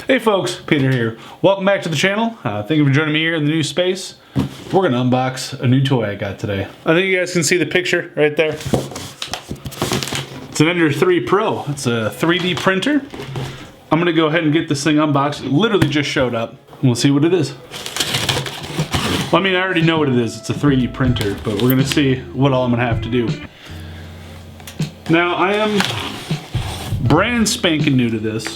Hey folks, Peter here. Welcome back to the channel. Thank you for joining me here in the new space. We're gonna unbox a new toy I got today. I think you guys can see the picture right there. It's an Ender 3 Pro. It's a 3D printer. I'm gonna go ahead and get this thing unboxed. It literally just showed up. We'll see what it is. Well, I mean, I already know what it is. It's a 3D printer, but we're gonna see what all I'm gonna have to do. Now, I am brand spanking new to this.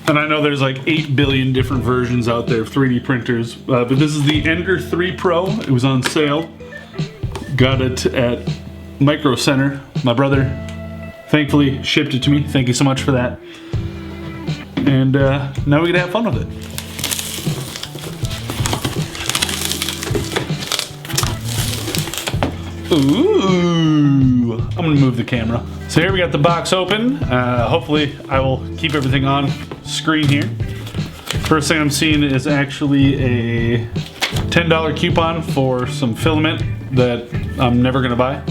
And I know there's like 8 billion different versions out there of 3D printers, but this is the Ender 3 Pro. It was on sale. Got it at Micro Center. My brother thankfully shipped it to me. Thank you so much for that. And now we get to have fun with it. Ooh, I'm gonna move the camera. So here we got the box open. Hopefully I will keep everything on screen here. First thing I'm seeing is actually a $10 coupon for some filament that I'm never gonna buy.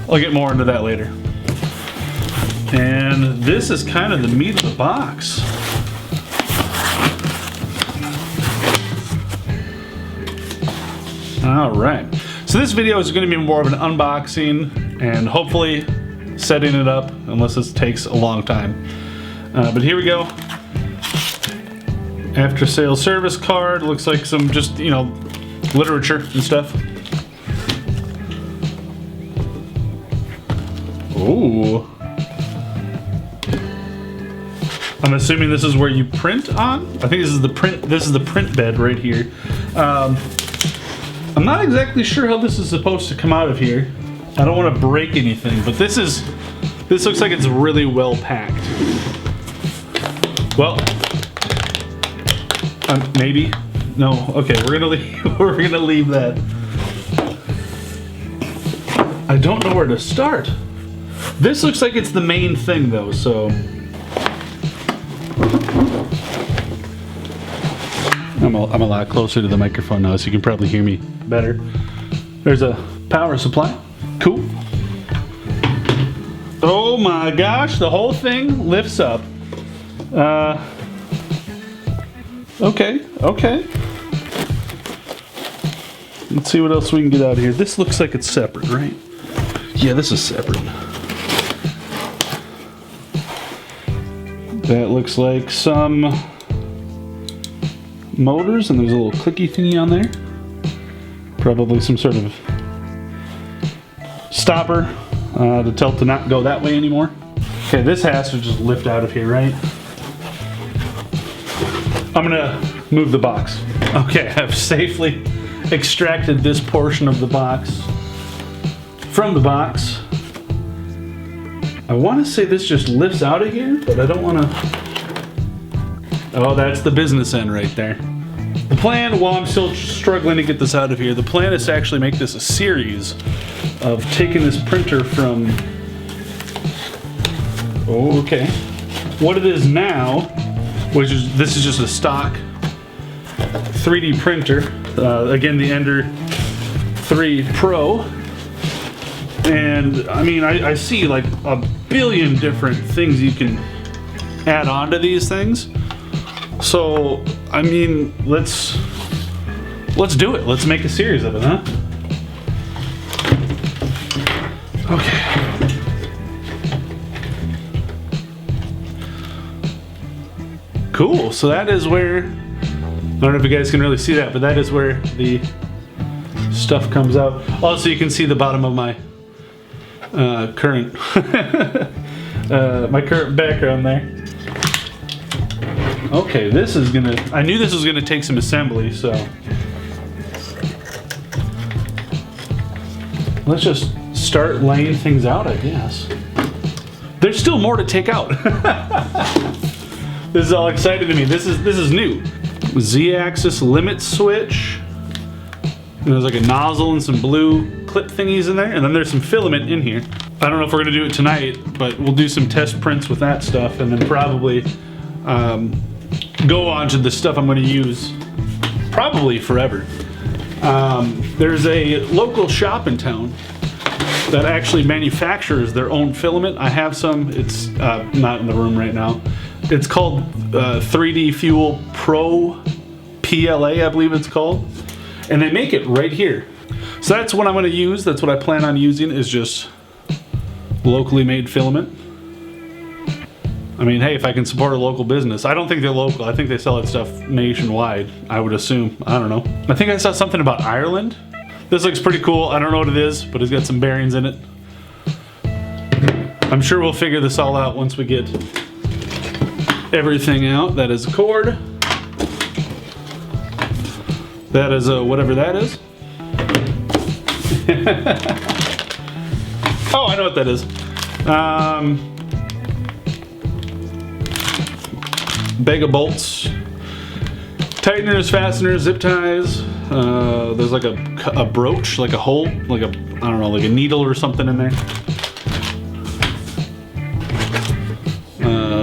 I'll get more into that later. And this is kind of the meat of the box. All right. So this video is going to be more of an unboxing and hopefully setting it up, unless this takes a long time. But here we go. After sale service card. Looks like some just, you know, literature and stuff. Ooh. I'm assuming this is where you print on. I think this is the print. This is the print bed right here. I'm not exactly sure how this is supposed to come out of here. I don't want to break anything, but this looks like it's really well packed. Well, maybe. No. Okay, we're gonna leave that. I don't know where to start. This looks like it's the main thing though, so I'm a lot closer to the microphone now, so you can probably hear me better. There's a power supply. Cool. Oh my gosh, the whole thing lifts up. Okay. Let's see what else we can get out of here. This looks like it's separate, right? Yeah, this is separate. That looks like some motors, and there's a little clicky thingy on there. Probably some sort of stopper to tell it to not go that way anymore. Okay, this has to just lift out of here, right? I'm gonna move the box. Okay, I've safely extracted this portion of the box from the box. I want to say this just lifts out of here, but I don't want to. Oh, that's the business end right there. The plan, while I'm still struggling to get this out of here, the plan is to actually make this a series of taking this printer from, okay, what it is now, which is, this is just a stock 3D printer, again, the Ender 3 Pro, and I mean, I see like a billion different things you can add on to these things. So, I mean, let's do it. Let's make a series of it, huh? Okay. Cool. So that is where, I don't know if you guys can really see that, but that is where the stuff comes out. Also, you can see the bottom of my current background there. Okay, this is gonna, I knew this was gonna take some assembly, so let's just start laying things out, I guess. There's still more to take out. This is all exciting to me. This is new. Z-axis limit switch. And there's like a nozzle and some blue clip thingies in there, and then there's some filament in here. I don't know if we're gonna do it tonight, but we'll do some test prints with that stuff, and then probably go on to the stuff I'm going to use probably forever. There's a local shop in town that actually manufactures their own filament. I have some. It's not in the room right now. It's called 3D Fuel Pro PLA, I believe it's called. And they make it right here. So that's what I'm going to use. That's what I plan on using, is just locally made filament. I mean, hey, if I can support a local business. I don't think they're local. I think they sell that stuff nationwide, I would assume. I don't know. I think I saw something about Ireland. This looks pretty cool. I don't know what it is, but it's got some bearings in it. I'm sure we'll figure this all out once we get everything out. That is a cord. That is whatever that is. Oh, I know what that is. Bag of bolts, tighteners, fasteners, zip ties. There's like a brooch, like a hole, like a, I don't know, like a needle or something in there.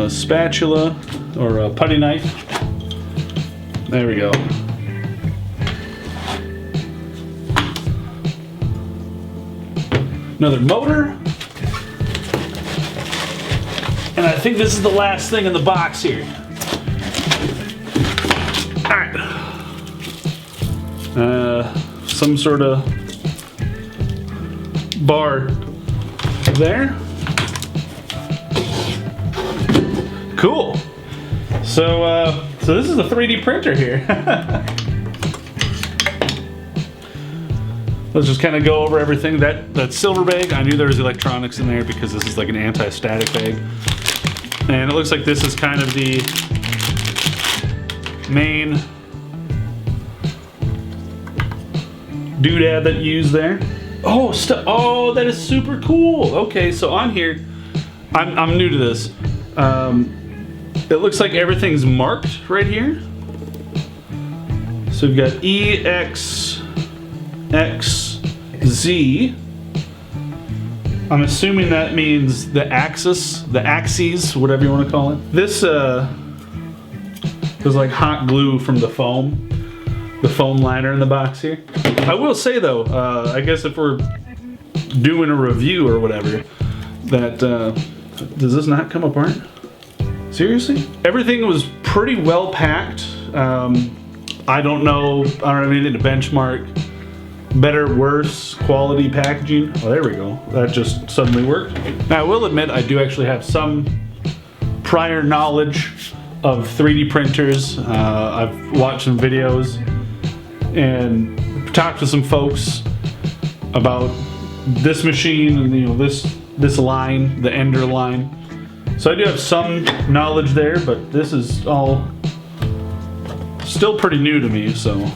Spatula or a putty knife. There we go. Another motor. And I think this is the last thing in the box here. Alright. Some sort of bar there. Cool. So this is a 3D printer here. Let's just kind of go over everything. That silver bag, I knew there was electronics in there because this is like an anti-static bag. And it looks like this is kind of the main doodad that you use there. Oh, oh, that is super cool. Okay, so on here, I'm new to this. It looks like everything's marked right here. So we've got EXXZ. I'm assuming that means the axis, the axes, whatever you want to call it. This was like hot glue from the foam liner in the box here. I will say though, I guess if we're doing a review or whatever, that does this not come apart? Seriously? Everything was pretty well packed. I don't have anything to benchmark. Better, worse, quality packaging. Oh, there we go. That just suddenly worked. Now, I will admit I do actually have some prior knowledge of 3D printers. I've watched some videos and talked to some folks about this machine and this line, the Ender line. So I do have some knowledge there, but this is all still pretty new to me, so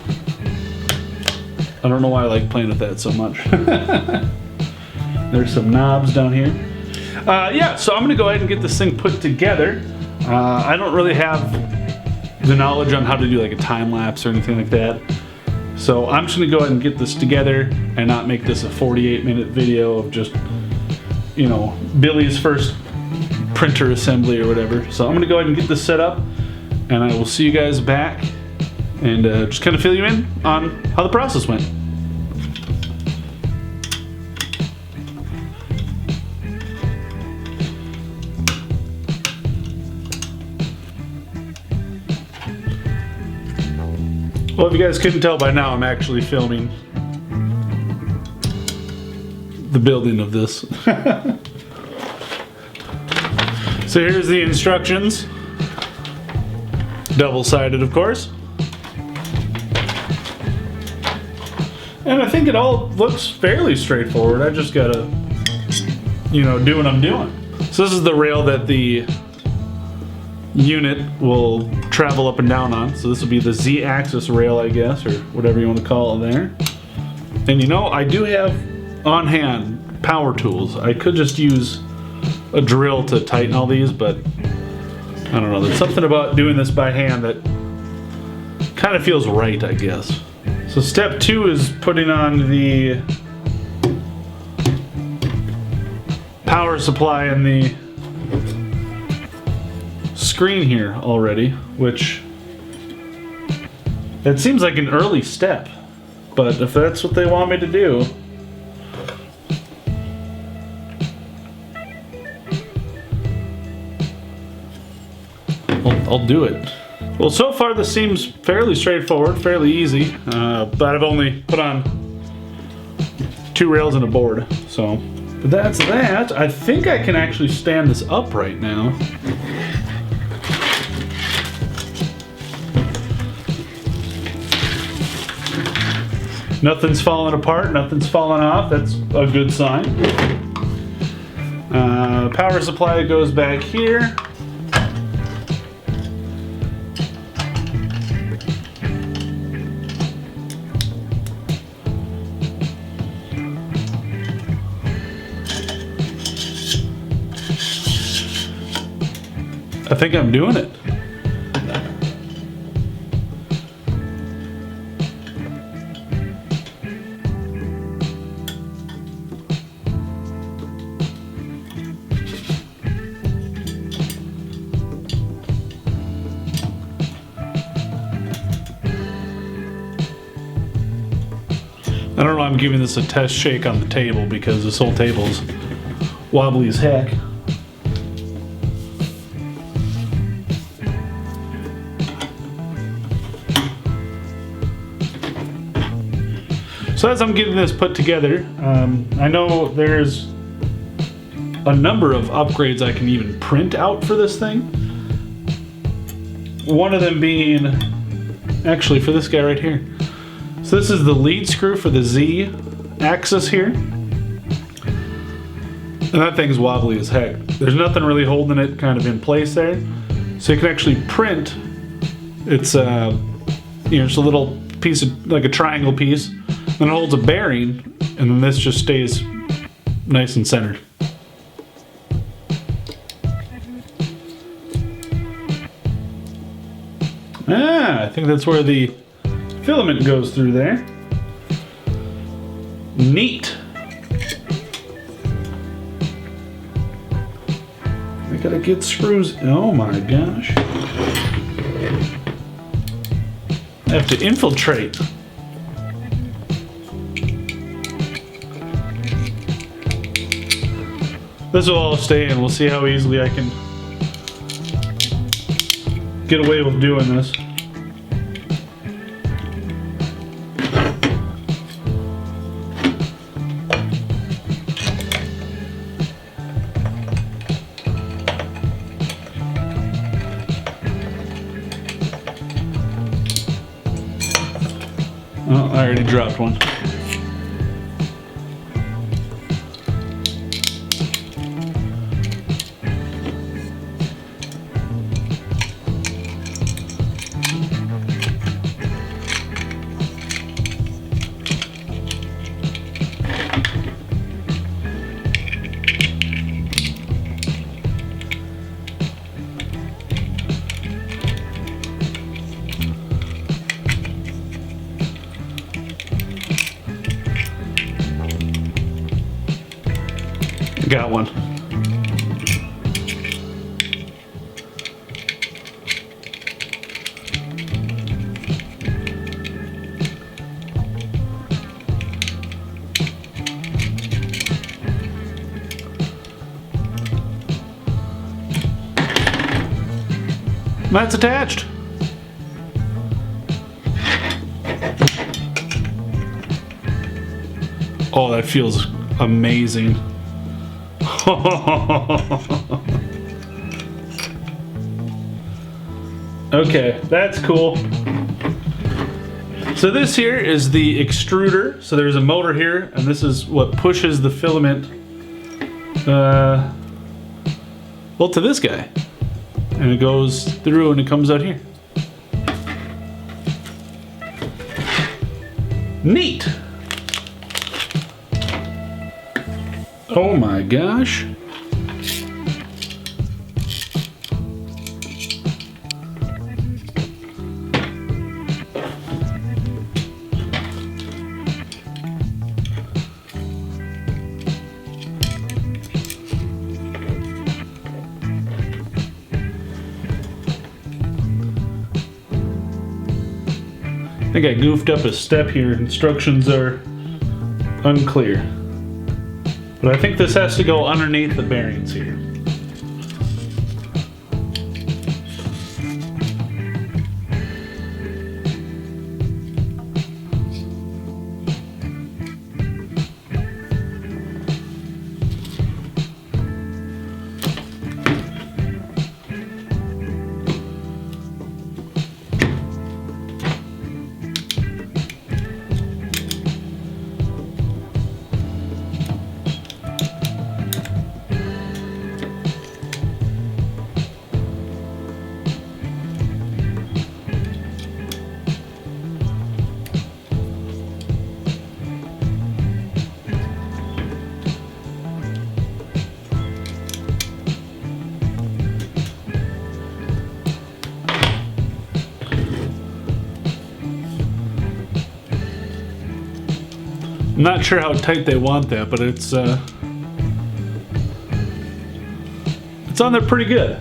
I don't know why I like playing with that so much. There's some knobs down here. Yeah, so I'm gonna go ahead and get this thing put together. I don't really have the knowledge on how to do like a time lapse or anything like that. So I'm just gonna go ahead and get this together and not make this a 48-minute video of just, Billy's first printer assembly or whatever. So I'm gonna go ahead and get this set up, and I will see you guys back and just kind of fill you in on how the process went. Well, if you guys couldn't tell by now, I'm actually filming the building of this. So here's the instructions. Double-sided, of course. And I think it all looks fairly straightforward. I just gotta, do what I'm doing. So this is the rail that the unit will travel up and down on. So this will be the Z-axis rail, I guess, or whatever you want to call it there. And I do have on hand power tools. I could just use a drill to tighten all these, but I don't know. There's something about doing this by hand that kind of feels right, I guess. So step 2 is putting on the power supply in the screen here already, which it seems like an early step, but if that's what they want me to do, I'll do it. Well, so far this seems fairly straightforward, fairly easy, but I've only put on 2 rails and a board, so. But that's that. I think I can actually stand this up right now. Nothing's falling apart, nothing's falling off. That's a good sign. Power supply goes back here. I think I'm doing it. I don't know, I'm giving this a test shake on the table because this whole table's wobbly as heck. So as I'm getting this put together, I know there's a number of upgrades I can even print out for this thing. One of them being, actually for this guy right here. So this is the lead screw for the Z axis here. And that thing's wobbly as heck. There's nothing really holding it kind of in place there. So you can actually print, it's just a little piece of, like a triangle piece. Then it holds a bearing, and then this just stays nice and centered. I think that's where the filament goes through there. Neat. I gotta get screws. Oh my gosh. I have to infiltrate. This will all stay in. We'll see how easily I can get away with doing this. Oh, I already dropped one. Got one. That's attached. Oh, that feels amazing. Okay, that's cool. So this here is the extruder. So there's a motor here, and this is what pushes the filament well, to this guy. And it goes through and it comes out here. Neat. Oh my gosh. I think I goofed up a step here. Instructions are unclear. But I think this has to go underneath the bearings here. I'm not sure how tight they want that, but it's on there pretty good.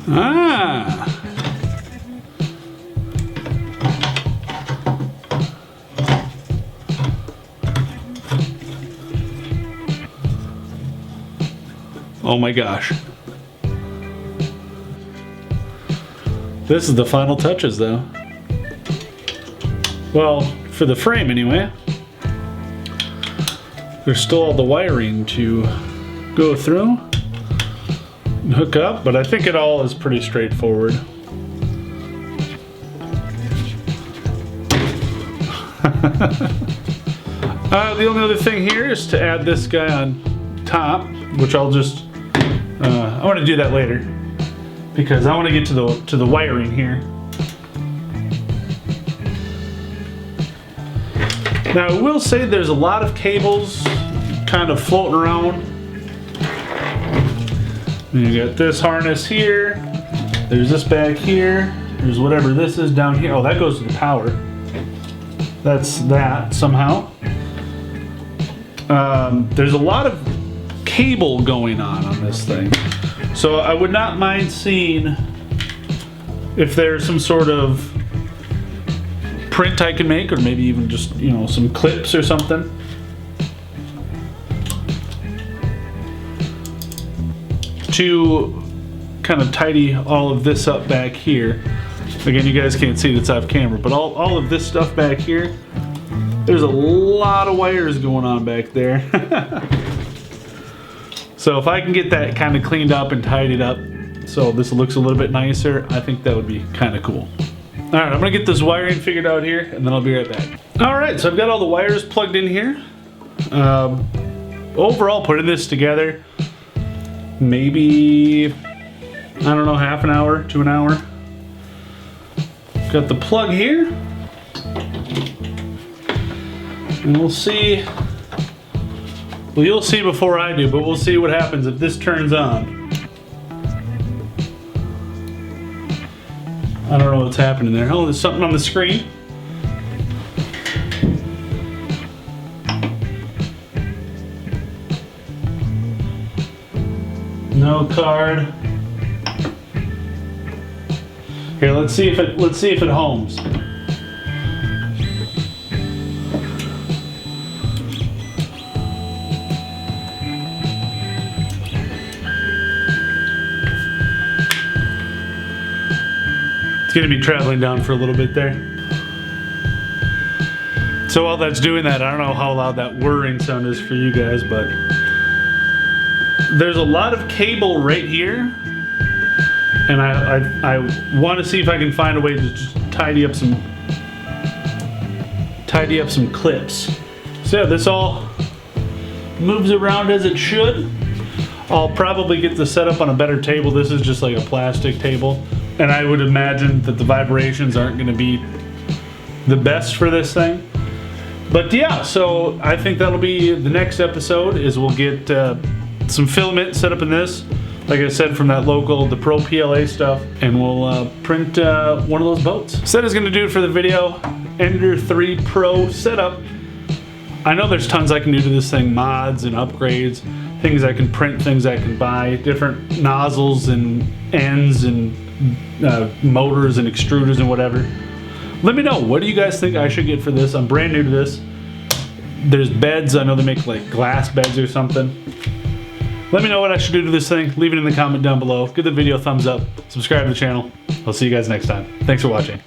Ah. Oh my gosh. This is the final touches though. Well, for the frame anyway. There's still all the wiring to go through and hook up, but I think it all is pretty straightforward. The only other thing here is to add this guy on top, which I'll just I want to do that later because I want to get to the wiring here. Now I will say there's a lot of cables kind of floating around. And you got this harness here, there's this back here, there's whatever this is down here. Oh, that goes to the power. That's that somehow. There's a lot of cable going on this thing. So I would not mind seeing if there's some sort of print I can make, or maybe even just, you know, some clips or something. To kind of tidy all of this up back here. Again, you guys can't see this off camera, but all of this stuff back here, there's a lot of wires going on back there. So if I can get that kind of cleaned up and tidied up so this looks a little bit nicer, I think that would be kind of cool. All right, I'm gonna get this wiring figured out here and then I'll be right back. All right, so I've got all the wires plugged in here. Overall, putting this together, maybe, I don't know, half an hour to an hour. Got the plug here. And we'll see. Well, you'll see before I do, but we'll see what happens if this turns on. I don't know what's happening there. Oh, there's something on the screen. No card. Here, let's see if it homes. Gonna be traveling down for a little bit there. So while that's doing that, I don't know how loud that whirring sound is for you guys, but there's a lot of cable right here, and I want to see if I can find a way to just tidy up some clips. So yeah, this all moves around as it should. I'll probably get this set up on a better table. This is just like a plastic table. And I would imagine that the vibrations aren't going to be the best for this thing. But yeah, so I think that'll be the next episode, is we'll get some filament set up in this. Like I said, from that local, the Pro PLA stuff. And we'll print one of those boats. So that is going to do it for the video. Ender 3 Pro setup. I know there's tons I can do to this thing. Mods and upgrades. Things I can print, things I can buy. Different nozzles and ends and motors and extruders and whatever. Let me know, what do you guys think I should get for this? I'm brand new to this. There's beds, I know they make like glass beds or something. Let me know what I should do to this thing. Leave it in the comment down below. Give the video a thumbs up. Subscribe to the channel. I'll see you guys next time. Thanks for watching.